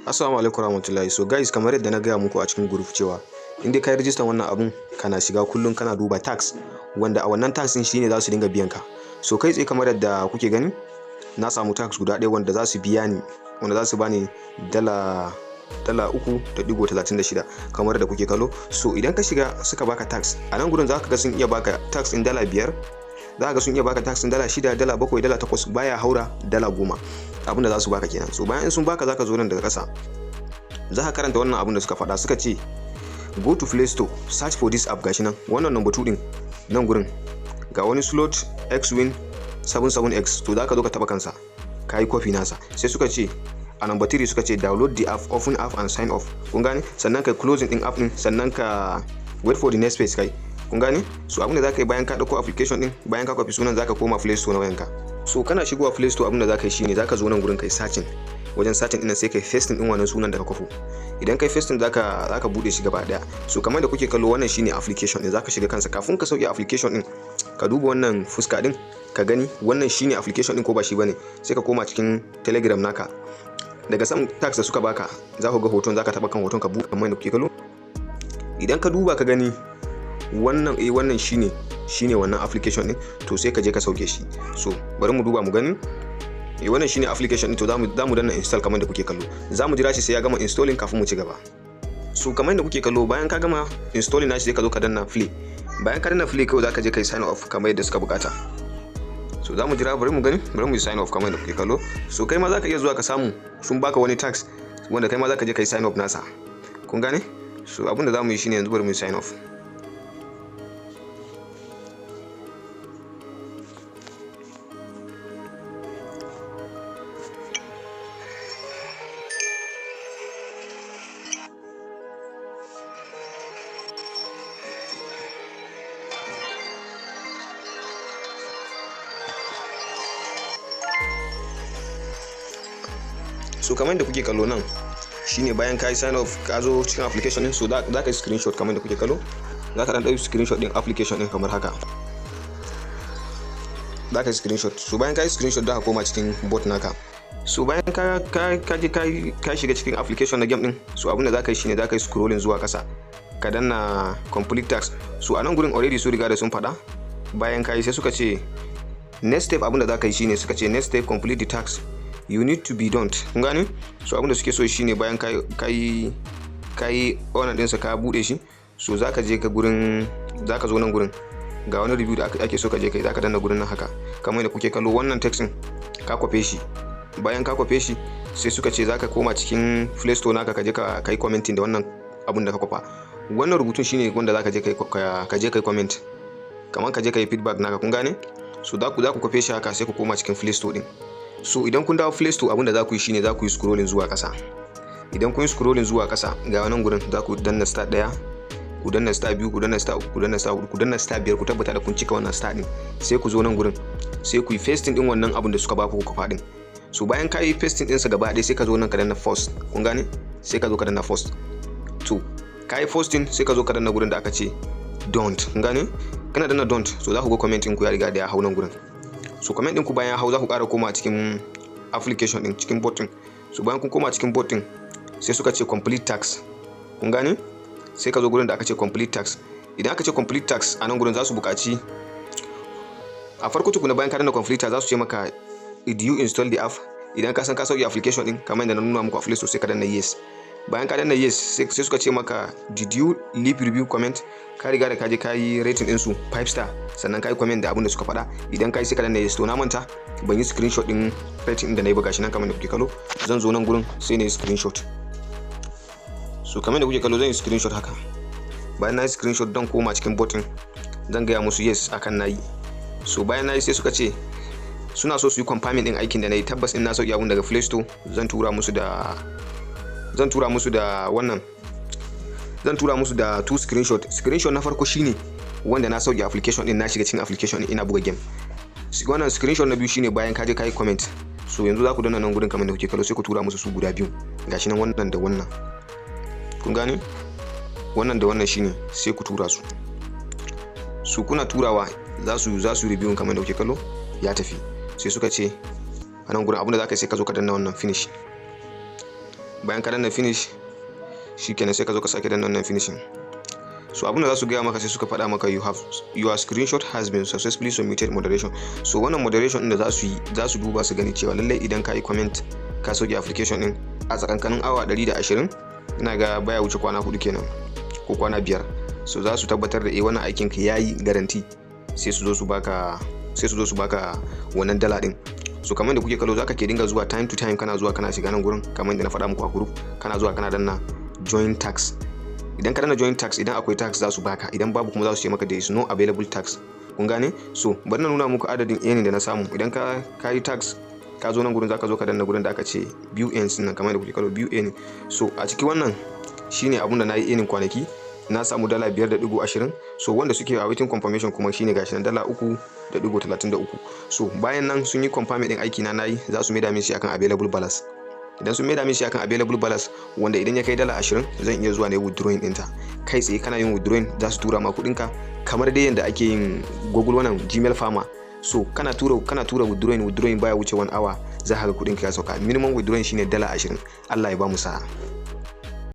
Assalamu alaikum warahmatullahi. So guys, kamar yadda na gaya muku a cikin group cewa in dai ka yi register wannan abun kana shiga kullum kana duba tax, wanda a wannan tax din shine za su dinga biyan ka. So kai tsaye kamar yadda kuke gani na samu tax guda ɗaya wanda za su biya ni, wanda za su bani dala 3.36 kamar da kuke kallo. So idan ka shiga suka baka tax a nan gurin za ka ga sun iya baka tax din dala 5, za ka ga sun iya baka tax din dala 6, dala 7, dala 8, baya haura dala 10 abin da za su baka kenan. So bayan in sun baka za ka zo nan daga ƙasa za ka karanta wannan abin da suka faɗa. Suka ce go to Play Store, search for this app. Gashi nan wannan number 2 din nan gurin ga wani slot xwin 77x, to za ka zo ka taba kansa ka yi copy nasa. Sai suka ce a number 3 suka ce download the app, open app and sign off. Kun gane? Sannan kai closing din app din, sannan ka wait for the next page kai. Kun gane? So abin da za ka yi bayan ka dauko application din, bayan ka copy sunan za ka koma Play Store na wayanka. So kana shigowa Play Store abin da za ka yi shine za ka zo nan gurin kai searching, wajen searching din sai kai pasting din wannan sunan da ka kwafo. Idan kai pasting zaka bude shi gaba daya. So kamar da kuke kallo wannan shine application din, zaka shiga kansa. Kafin ka sauke application din ka duba wannan fuska din ka gani wannan shine application din ko ba shi bane, sai ka koma cikin Telegram naka. Daga sam tax da suka baka za ku ga hoton, zaka taba kan hoton ka buɗe kamar da kuke kallo. Idan ka duba ka gani wannan wannan shine wannan application din, to sai ka je ka sauke shi. So bari mu duba mu gani. Wannan shine application din, to zamu danna install kamar da kuke kallo. Zamu jira shi sai ya gama installing kafin mu ci gaba. So kamar da kuke kallo bayan ka gama installing nashi sai ka zo ka danna play. Bayan ka danna play kawai zaka je kai sign off kamar yadda suka bukata. So zamu jira, bari mu gani, bari mu yi sign off kamar da kuke kallo. So kai ma zaka iya zuwa ka samu sun baka wani tax wanda kai ma zaka je kai sign off nasa. Kun gane? So abin da zamu yi shine yanzu bari mu yi sign off. So kamar da kuke kallo nan shine bayan ka yi sign off ka zo cikin application din, so za ka yi screenshot kamar da kuke kallo. Za ka dan dauki screenshot din application din kamar haka. Za ka yi screenshot. So bayan ka yi screenshot za ka koma cikin bot naka. So bayan ka shiga cikin application na game din, so abin da za ka yi shine za ka yi scrolling zuwa kasa ka danna complete task. So a nan gurin already su riga da sun faɗa. Bayan ka yi sai suka ce next step, abin da za ka yi shine suka ce next step complete the task you need to be done. Kun gane? So abinda suke so shine bayan kai wannan ɗinsa ka bude shi, so zaka je ka gurin, zaka zo nan gurin ga wani review da ake so ka je kai, zaka danna gurin nan haka kamar yadda kuke kallo. Wannan text din ka kwafe shi, bayan ka kwafe shi sai suka ce zaka koma cikin Play Store naka ka je ka kai commenting da wannan abun da ka kwafa. Wannan rubutun shine wanda zaka je kai comment, kamar ka je kai feedback naka. Kun gane? So za ku kwafe shi haka sai ku koma cikin Play Store din. So idan kun dawo Play Store abinda za ku yi shine za ku yi scrolling zuwa ƙasa. Idan kun yi scrolling zuwa ƙasa ga wannan gurin za ku danna star 1, ku danna star 2, ku danna star 3, ku danna star 4, ku danna star 5, ku tabbata da kun cika wannan star din. Sai ku zo nan gurin sai ku yi pasting din wannan abin da suka ba ku kafa din. So bayan ka yi pasting din sa gaba ɗaya sai ka zo nan ka danna post. Kun gane? Sai ka zo ka danna post. To ka yi posting sai ka zo ka danna gurin da aka ce don't. Kun gane? Kana danna don't, so za ku ga comment din ku ya riga da ya hau nan gurin. So comment din ku bayan hau za ku ƙara koma cikin application din, cikin bot din. So bayan kun koma cikin bot din sai suka ce complete task. Kun gane? Sai ka zo gurin da aka ce complete task. Idan aka ce complete task a nan gurin za su buƙaci a farko tukuna bayan ka danna complete task za su ce maka did you install the app. Idan ka san ka sauke application din kamar yadda na nuna muku a Play Store sai ka danna yes. Bayan ka danna yes sai suka ce maka did you leave review comment. Ka riga da ka je ka yi rating din su 5 star, sannan ka yi comment da abin da suka faɗa. Idan ka yi sai ka danna yes. To na manta ban yi screenshot din rating din da na yi ba, gashi nan kamar da kuke kallo. Zan zo nan gurin sai na yi screenshot. So kamar da kuke kallo zan yi screenshot haka. Bayan na yi screenshot dan koma cikin bot din zan gaya musu yes akan na yi. So bayan na yi sai suka ce suna so su yi confirming din aikin da na yi. Tabbas in na sauki abun daga Play Store zan tura musu da wannan, zan tura musu da 2 screenshot. Screenshot na farko shine wanda na sauke application din, na shiga cikin application din ina buga game. Wannan screenshot na biyu shine bayan ka je ka yi comment. So yanzu za ku danna nan gurin kamar da kuke kallo sai ku tura musu su guda biyu. Gashi nan wannan da wannan. Kun gane? Wannan da wannan shine sai ku tura su. Su kuna turawa za su review kamar da kuke kallo ya tafi. Sai suka ce a nan gurin abinda za ka yi sai ka zo ka danna wannan finish. bayan ka danna finish shikenan sai ka zo ka sake danna wannan finishing. So abin da za su gaya maka sai suka faɗa maka your screenshot has been successfully submitted moderation. So wannan moderation din da za su duba su gani cewa lallai idan ka yi comment ka sauke application din a tsakankanin awa 120, ina ga baya wuce kwana 4 kenan ko kwana 5. So za su tabbatar da wannan aikin ka yayi garanti, sai su zo su baka wannan dala din. So kamar da kuke kallo zaka ke dinga zuwa time to time kana zuwa kana shiga nan gurin kamar yadda na faɗa muku a group, kana zuwa kana danna join tax. Idan ka danna join tax, idan akwai tax za su baka, idan babu kuma za su ce maka there is no available tax. Kun gane? So bari na nuna muku adadin earning da na samu. Idan ka yi tax ka zo nan gurin zaka zo ka danna gurin da aka ce view earnings nan kamar da kuke kallo view earning. So a cikin wannan shine abun da na yi earning kwanaki, na samu dala 5.20. So wanda suke a waiting confirmation kuma shine gashi nan dala 3.33. So bayan nan sun yi confirm din aiki na nayi, za su maida min shi akan available balance. Idan sun maida min shi akan available balance wanda idan ya kai dala 20 zan iya zuwa ne withdrawing ɗinta kai tsaye. Kana yin withdrawing za su tura ma kuɗinka kamar dai yanda ake yin Google wannan Gmail farmer. So kana tura withdrawing baya wuce 1 hour za ka ga kuɗinka ya sauka. Minimum withdrawing shine dala 20. Allah ya ba mu sa'a.